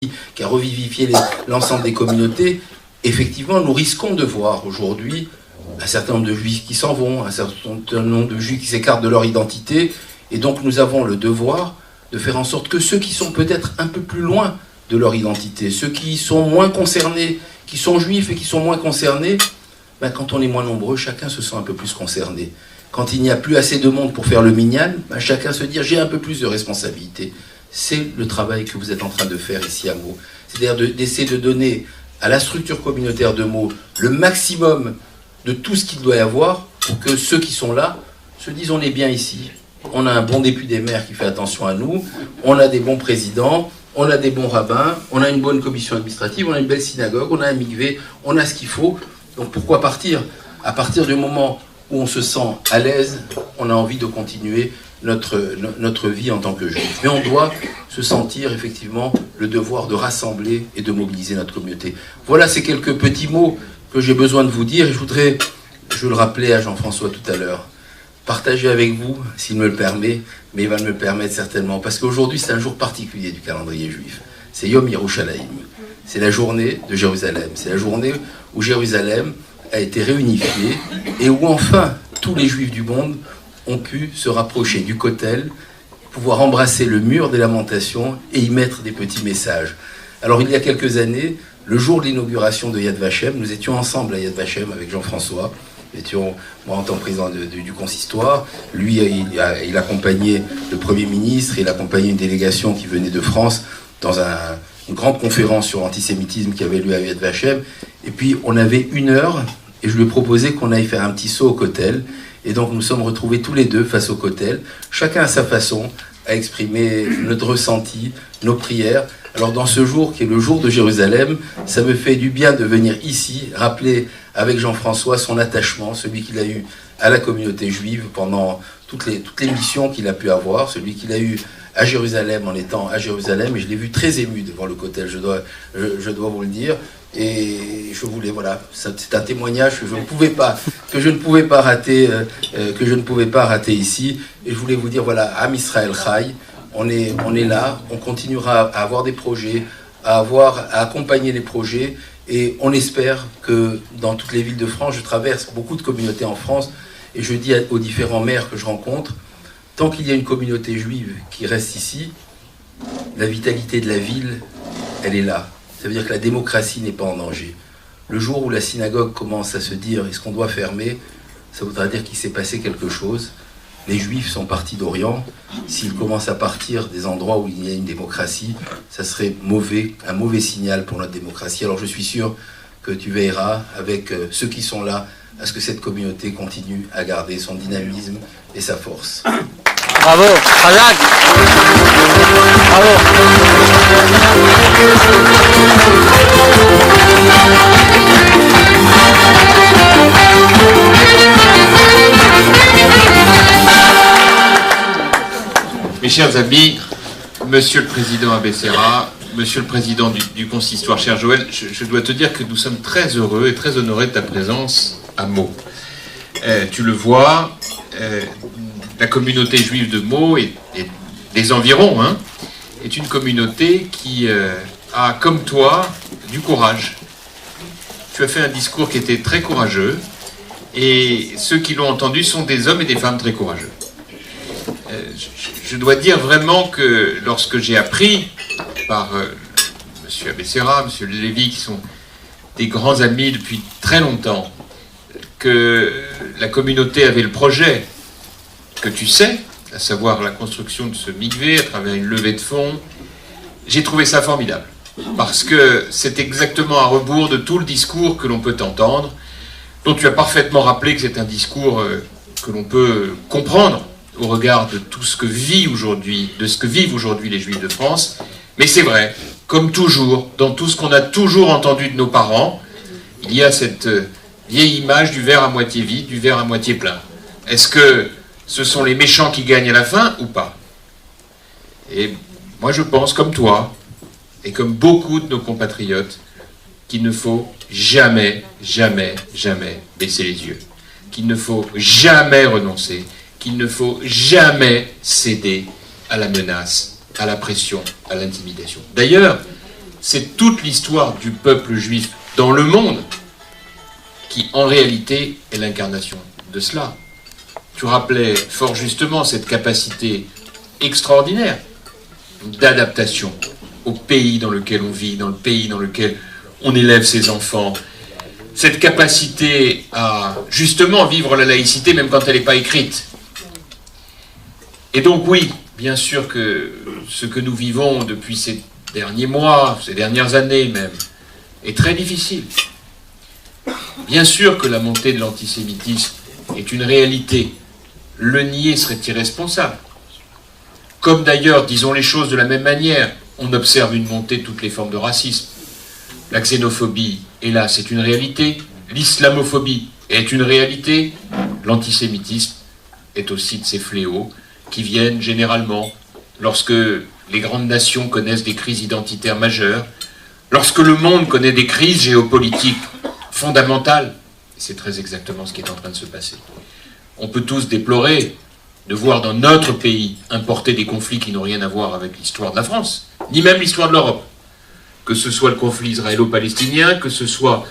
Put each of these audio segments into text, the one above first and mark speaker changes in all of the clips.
Speaker 1: qui a revivifié l'ensemble des communautés, effectivement, nous risquons de voir aujourd'hui un certain nombre de juifs qui s'en vont, un certain nombre de juifs qui s'écartent de leur identité, et donc nous avons le devoir de faire en sorte que ceux qui sont peut-être un peu plus loin de leur identité, ceux qui sont moins concernés, qui sont juifs et qui sont moins concernés, ben quand on est moins nombreux, chacun se sent un peu plus concerné. Quand il n'y a plus assez de monde pour faire le minyan, ben chacun se dit j'ai un peu plus de responsabilité. C'est le travail que vous êtes en train de faire ici à Meaux. C'est-à-dire d'essayer de donner à la structure communautaire de Meaux le maximum de tout ce qu'il doit y avoir pour que ceux qui sont là se disent on est bien ici. On a un bon député maire qui fait attention à nous, on a des bons présidents, on a des bons rabbins, on a une bonne commission administrative, on a une belle synagogue, on a un mikvé, on a ce qu'il faut. Donc pourquoi partir? À partir du moment où on se sent à l'aise, on a envie de continuer notre vie en tant que juif. Mais on doit se sentir effectivement le devoir de rassembler et de mobiliser notre communauté. Voilà ces quelques petits mots que j'ai besoin de vous dire. Et je voudrais, je le rappelais à Jean-François tout à l'heure, partager avec vous, s'il me le permet, mais il va me le permettre certainement, parce qu'aujourd'hui c'est un jour particulier du calendrier juif. C'est Yom Yerushalayim. C'est la journée de Jérusalem. C'est la journée où Jérusalem a été réunifiée et où enfin tous les juifs du monde ont pu se rapprocher du Kotel, pouvoir embrasser le mur des lamentations et y mettre des petits messages. Alors il y a quelques années, le jour de l'inauguration de Yad Vashem, nous étions ensemble à Yad Vashem avec Jean-François. Nous étions, moi en tant que président du consistoire, lui il accompagnait le Premier ministre, il accompagnait une délégation qui venait de France dans une grande conférence sur l'antisémitisme qui avait lieu à Yad Vashem. Et puis on avait 1 heure et je lui ai proposé qu'on aille faire un petit saut au Kotel. Et donc nous sommes retrouvés tous les deux face au Kotel, chacun à sa façon, à exprimer notre ressenti, nos prières. Alors dans ce jour qui est le jour de Jérusalem, ça me fait du bien de venir ici, rappeler avec Jean-François son attachement, celui qu'il a eu à la communauté juive pendant toutes les missions qu'il a pu avoir, celui qu'il a eu à Jérusalem en étant à Jérusalem, et je l'ai vu très ému devant le Kotel, je dois vous le dire. Et je voulais, voilà, c'est un témoignage que je ne pouvais pas rater ici. Et je voulais vous dire, voilà, Am Israël Chai, on est là, on continuera à avoir des projets, à accompagner les projets, et on espère que dans toutes les villes de France, je traverse beaucoup de communautés en France, et je dis aux différents maires que je rencontre, tant qu'il y a une communauté juive qui reste ici, la vitalité de la ville, elle est là. Ça veut dire que la démocratie n'est pas en danger. Le jour où la synagogue commence à se dire est-ce qu'on doit fermer, ça voudra dire qu'il s'est passé quelque chose. Les Juifs sont partis d'Orient. S'ils commencent à partir des endroits où il y a une démocratie, ça serait un mauvais signal pour notre démocratie. Alors je suis sûr que tu veilleras avec ceux qui sont là à ce que cette communauté continue à garder son dynamisme et sa force.
Speaker 2: Bravo, Khazak. Bravo.
Speaker 3: Mes chers amis, Monsieur le Président Abessera, Monsieur le Président du Consistoire, cher Joël, je dois te dire que nous sommes très heureux et très honorés de ta présence à Meaux. Tu le vois, la communauté juive de Meaux et des environs est une communauté qui a, comme toi, du courage. Tu as fait un discours qui était très courageux et ceux qui l'ont entendu sont des hommes et des femmes très courageux. Je dois dire vraiment que lorsque j'ai appris par M. Abessera, M. Lévy, qui sont des grands amis depuis très longtemps, que la communauté avait le projet que tu sais, à savoir la construction de ce mikvé à travers une levée de fonds, j'ai trouvé ça formidable. Parce que c'est exactement à rebours de tout le discours que l'on peut entendre, dont tu as parfaitement rappelé que c'est un discours que l'on peut comprendre au regard de tout ce que vivent aujourd'hui les Juifs de France. Mais c'est vrai, comme toujours, dans tout ce qu'on a toujours entendu de nos parents, il y a cette vieille image du verre à moitié vide, du verre à moitié plein. Est-ce que ce sont les méchants qui gagnent à la fin ou pas? Et moi je pense, comme toi, et comme beaucoup de nos compatriotes, qu'il ne faut jamais, jamais, jamais baisser les yeux. Qu'il ne faut jamais renoncer. Qu'il ne faut jamais céder à la menace, à la pression, à l'intimidation. D'ailleurs, c'est toute l'histoire du peuple juif dans le monde qui, en réalité, est l'incarnation de cela. Tu rappelais fort justement cette capacité extraordinaire d'adaptation au pays dans lequel on vit, dans le pays dans lequel on élève ses enfants. Cette capacité à justement vivre la laïcité même quand elle n'est pas écrite. Et donc oui, bien sûr que ce que nous vivons depuis ces derniers mois, ces dernières années même, est très difficile. Bien sûr que la montée de l'antisémitisme est une réalité. Le nier serait irresponsable. Comme d'ailleurs, disons les choses de la même manière, on observe une montée de toutes les formes de racisme. La xénophobie, hélas, c'est une réalité. L'islamophobie est une réalité. L'antisémitisme est aussi de ces fléaux qui viennent généralement lorsque les grandes nations connaissent des crises identitaires majeures, lorsque le monde connaît des crises géopolitiques fondamentales. C'est très exactement ce qui est en train de se passer. On peut tous déplorer de voir dans notre pays importer des conflits qui n'ont rien à voir avec l'histoire de la France, ni même l'histoire de l'Europe. Que ce soit le conflit israélo-palestinien, que ce soit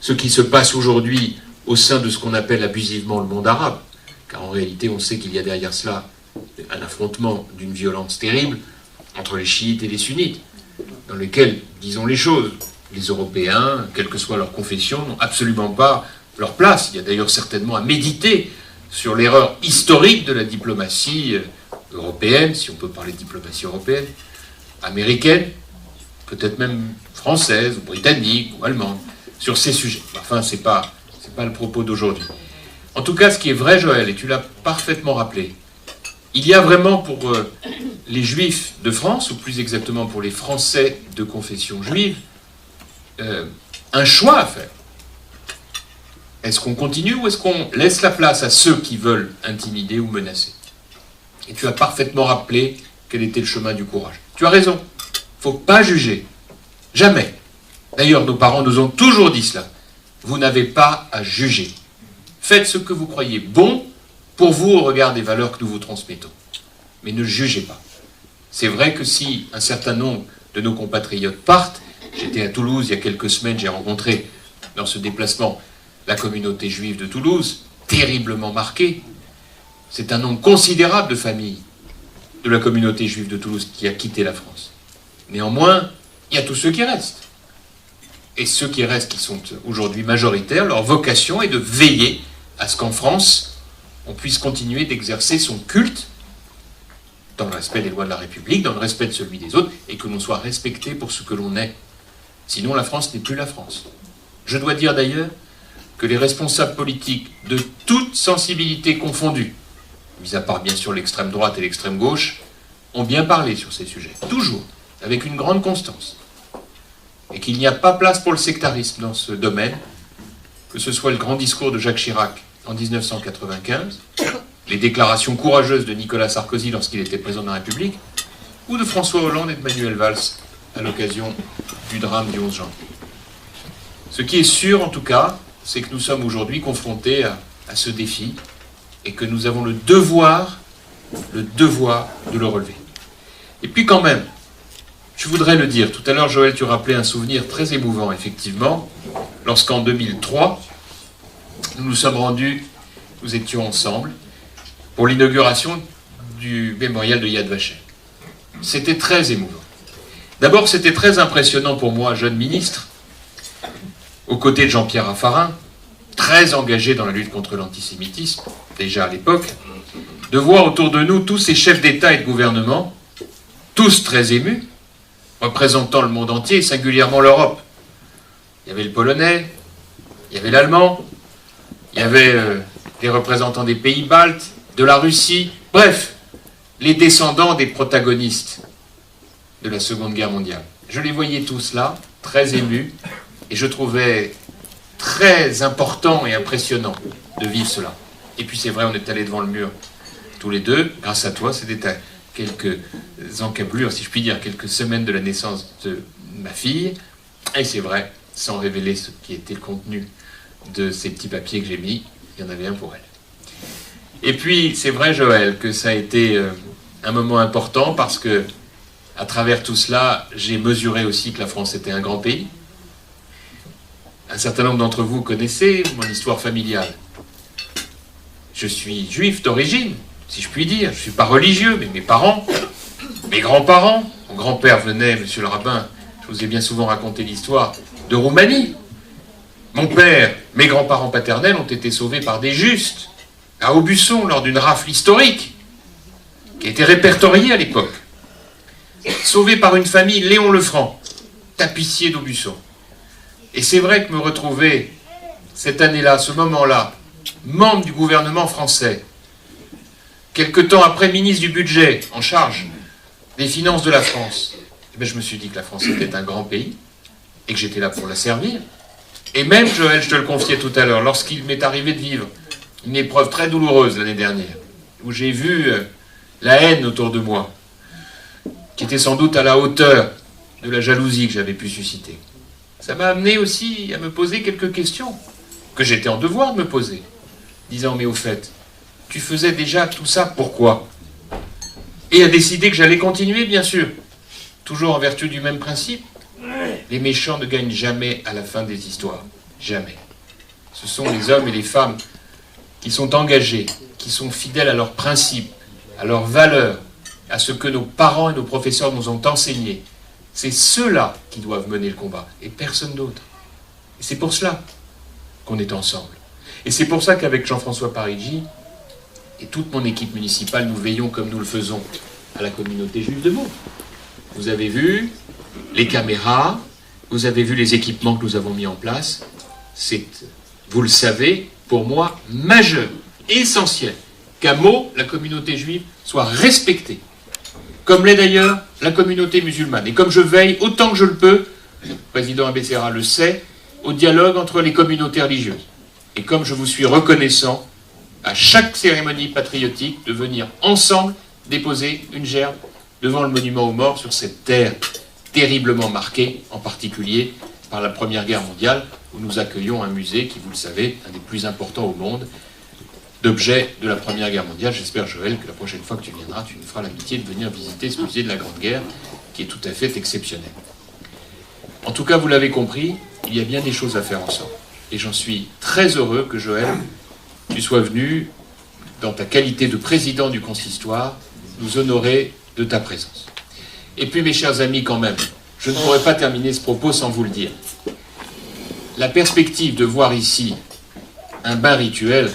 Speaker 3: ce qui se passe aujourd'hui au sein de ce qu'on appelle abusivement le monde arabe, car en réalité on sait qu'il y a derrière cela un affrontement d'une violence terrible entre les chiites et les sunnites, dans lequel, disons les choses, les Européens, quelle que soit leur confession, n'ont absolument pas leur place. Il y a d'ailleurs certainement à méditer sur l'erreur historique de la diplomatie européenne, si on peut parler de diplomatie européenne, américaine, peut-être même française, ou britannique, ou allemande, sur ces sujets. Enfin, c'est pas le propos d'aujourd'hui. En tout cas, ce qui est vrai, Joël, et tu l'as parfaitement rappelé, il y a vraiment pour les Juifs de France, ou plus exactement pour les Français de confession juive, un choix à faire. Est-ce qu'on continue ou est-ce qu'on laisse la place à ceux qui veulent intimider ou menacer? Et tu as parfaitement rappelé quel était le chemin du courage. Tu as raison, il ne faut pas juger. Jamais. D'ailleurs, nos parents nous ont toujours dit cela. Vous n'avez pas à juger. Faites ce que vous croyez bon pour vous au regard des valeurs que nous vous transmettons. Mais ne jugez pas. C'est vrai que si un certain nombre de nos compatriotes partent, j'étais à Toulouse il y a quelques semaines, j'ai rencontré dans ce déplacement la communauté juive de Toulouse, terriblement marquée. C'est un nombre considérable de familles de la communauté juive de Toulouse qui a quitté la France. Néanmoins, il y a tous ceux qui restent. Et ceux qui restent, qui sont aujourd'hui majoritaires, leur vocation est de veiller à ce qu'en France, on puisse continuer d'exercer son culte dans le respect des lois de la République, dans le respect de celui des autres, et que l'on soit respecté pour ce que l'on est. Sinon, la France n'est plus la France. Je dois dire d'ailleurs que les responsables politiques de toute sensibilité confondue, mis à part bien sûr l'extrême droite et l'extrême gauche, ont bien parlé sur ces sujets, toujours, avec une grande constance. Et qu'il n'y a pas place pour le sectarisme dans ce domaine, que ce soit le grand discours de Jacques Chirac en 1995, les déclarations courageuses de Nicolas Sarkozy lorsqu'il était président de la République, ou de François Hollande et de Manuel Valls à l'occasion du drame du 11 janvier. Ce qui est sûr en tout cas, c'est que nous sommes aujourd'hui confrontés à ce défi et que nous avons le devoir de le relever. Et puis quand même, je voudrais le dire, tout à l'heure Joël, tu rappelais un souvenir très émouvant, effectivement, lorsqu'en 2003, nous nous sommes rendus, nous étions ensemble, pour l'inauguration du mémorial de Yad Vashem. C'était très émouvant. D'abord, c'était très impressionnant pour moi, jeune ministre, aux côtés de Jean-Pierre Raffarin, très engagé dans la lutte contre l'antisémitisme, déjà à l'époque, de voir autour de nous tous ces chefs d'État et de gouvernement, tous très émus, représentant le monde entier, et singulièrement l'Europe. Il y avait le Polonais, il y avait l'Allemand, il y avait les représentants des pays baltes, de la Russie, bref, les descendants des protagonistes de la Seconde Guerre mondiale. Je les voyais tous là, très émus, et je trouvais très important et impressionnant de vivre cela. Et puis c'est vrai, on est allés devant le mur tous les deux, grâce à toi, c'était à quelques encablures, si je puis dire, quelques semaines de la naissance de ma fille, et c'est vrai, sans révéler ce qui était le contenu de ces petits papiers que j'ai mis, il y en avait un pour elle. Et puis, c'est vrai, Joël, que ça a été un moment important parce que à travers tout cela, j'ai mesuré aussi que la France était un grand pays. Un certain nombre d'entre vous connaissez mon histoire familiale. Je suis juif d'origine, si je puis dire. Je ne suis pas religieux, mais mes parents, mes grands-parents, mon grand-père venait, monsieur le rabbin, je vous ai bien souvent raconté l'histoire, de Roumanie. Mon père, mes grands-parents paternels ont été sauvés par des justes, à Aubusson, lors d'une rafle historique, qui a été répertoriée à l'époque. Sauvés par une famille, Léon Lefranc, tapissier d'Aubusson. Et c'est vrai que me retrouver, cette année-là, ce moment-là, membre du gouvernement français, quelque temps après ministre du budget, en charge des finances de la France, eh bien, je me suis dit que la France était un grand pays, et que j'étais là pour la servir. Et même, Joël, je te le confiais tout à l'heure, lorsqu'il m'est arrivé de vivre une épreuve très douloureuse l'année dernière, où j'ai vu la haine autour de moi, qui était sans doute à la hauteur de la jalousie que j'avais pu susciter. Ça m'a amené aussi à me poser quelques questions, que j'étais en devoir de me poser, disant, mais au fait, tu faisais déjà tout ça, pourquoi? Et à décider que j'allais continuer, bien sûr, toujours en vertu du même principe. Les méchants ne gagnent jamais à la fin des histoires, jamais. Ce sont les hommes et les femmes qui sont engagés, qui sont fidèles à leurs principes, à leurs valeurs, à ce que nos parents et nos professeurs nous ont enseigné. C'est ceux-là qui doivent mener le combat, et personne d'autre. Et c'est pour cela qu'on est ensemble. Et c'est pour ça qu'avec Jean-François Parigi et toute mon équipe municipale, nous veillons comme nous le faisons à la communauté juive de Meaux. Vous avez vu les caméras, vous avez vu les équipements que nous avons mis en place. C'est, vous le savez, pour moi, majeur, essentiel, qu'à Meaux, la communauté juive soit respectée. Comme l'est d'ailleurs la communauté musulmane. Et comme je veille autant que je le peux, le président Abessera le sait, au dialogue entre les communautés religieuses. Et comme je vous suis reconnaissant, à chaque cérémonie patriotique, de venir ensemble déposer une gerbe devant le monument aux morts sur cette terre terriblement marquée, en particulier par la Première Guerre mondiale, où nous accueillons un musée qui, vous le savez, un des plus importants au monde, d'objets de la Première Guerre mondiale. J'espère, Joël, que la prochaine fois que tu viendras, tu nous feras l'amitié de venir visiter ce musée de la Grande Guerre, qui est tout à fait exceptionnel. En tout cas, vous l'avez compris, il y a bien des choses à faire ensemble. Et j'en suis très heureux que, Joël, tu sois venu, dans ta qualité de président du consistoire, nous honorer de ta présence. Et puis, mes chers amis, quand même, je ne pourrais pas terminer ce propos sans vous le dire. La perspective de voir ici un bain rituel,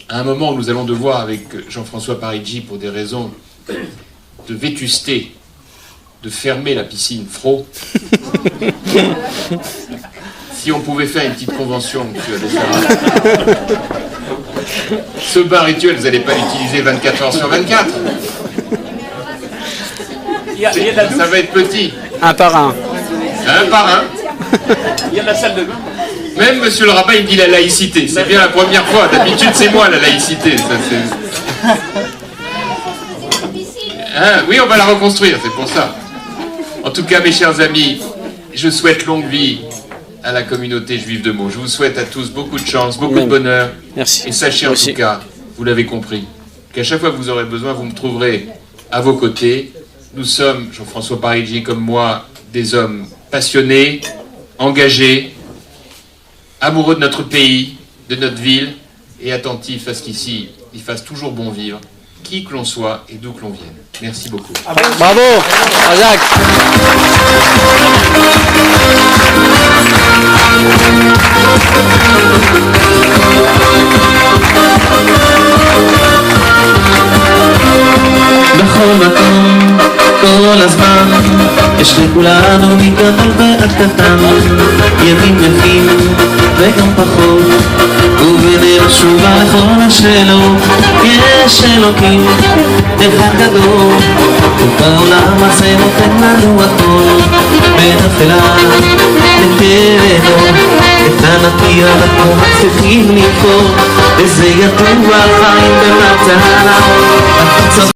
Speaker 3: à un moment où nous allons devoir, avec Jean-François Parigi, pour des raisons de vétusté, de fermer la piscine Fro. Si on pouvait faire une petite convention, monsieur Abessera. Ce bain rituel, vous n'allez pas l'utiliser 24 heures sur 24. Ça va être petit.
Speaker 2: Un par un.
Speaker 3: Un par un.
Speaker 4: Il y a la salle de bain.
Speaker 3: Même monsieur le rabbin, il me dit la laïcité. C'est bien la première fois. D'habitude, c'est moi la laïcité. Ça, hein, oui, on va la reconstruire, c'est pour ça. En tout cas, mes chers amis, je souhaite longue vie à la communauté juive de Meaux. Je vous souhaite à tous beaucoup de chance, beaucoup de bonheur.
Speaker 2: Merci.
Speaker 3: Et sachez en tout cas, vous l'avez compris, qu'à chaque fois que vous aurez besoin, vous me trouverez à vos côtés. Nous sommes, Jean-François Parigi comme moi, des hommes passionnés, engagés, amoureux de notre pays, de notre ville, et attentifs à ce qu'ici, il fasse toujours bon vivre, qui que l'on soit et d'où que l'on vienne. Merci beaucoup.
Speaker 2: Bravo, Razak.
Speaker 5: בכל מקום, כל הזמן, יש לכולנו מכאן ועד קטן, ימים יפים וגם פחות, ובינינו תשובה לכל השאלות, יש אלוקים אחד גדול, ובעולם הזה נותן לנו הכל, באפלה נתנו, את הנטייה לכל צריכים לבחור, וזה ידוע חיים במתנה.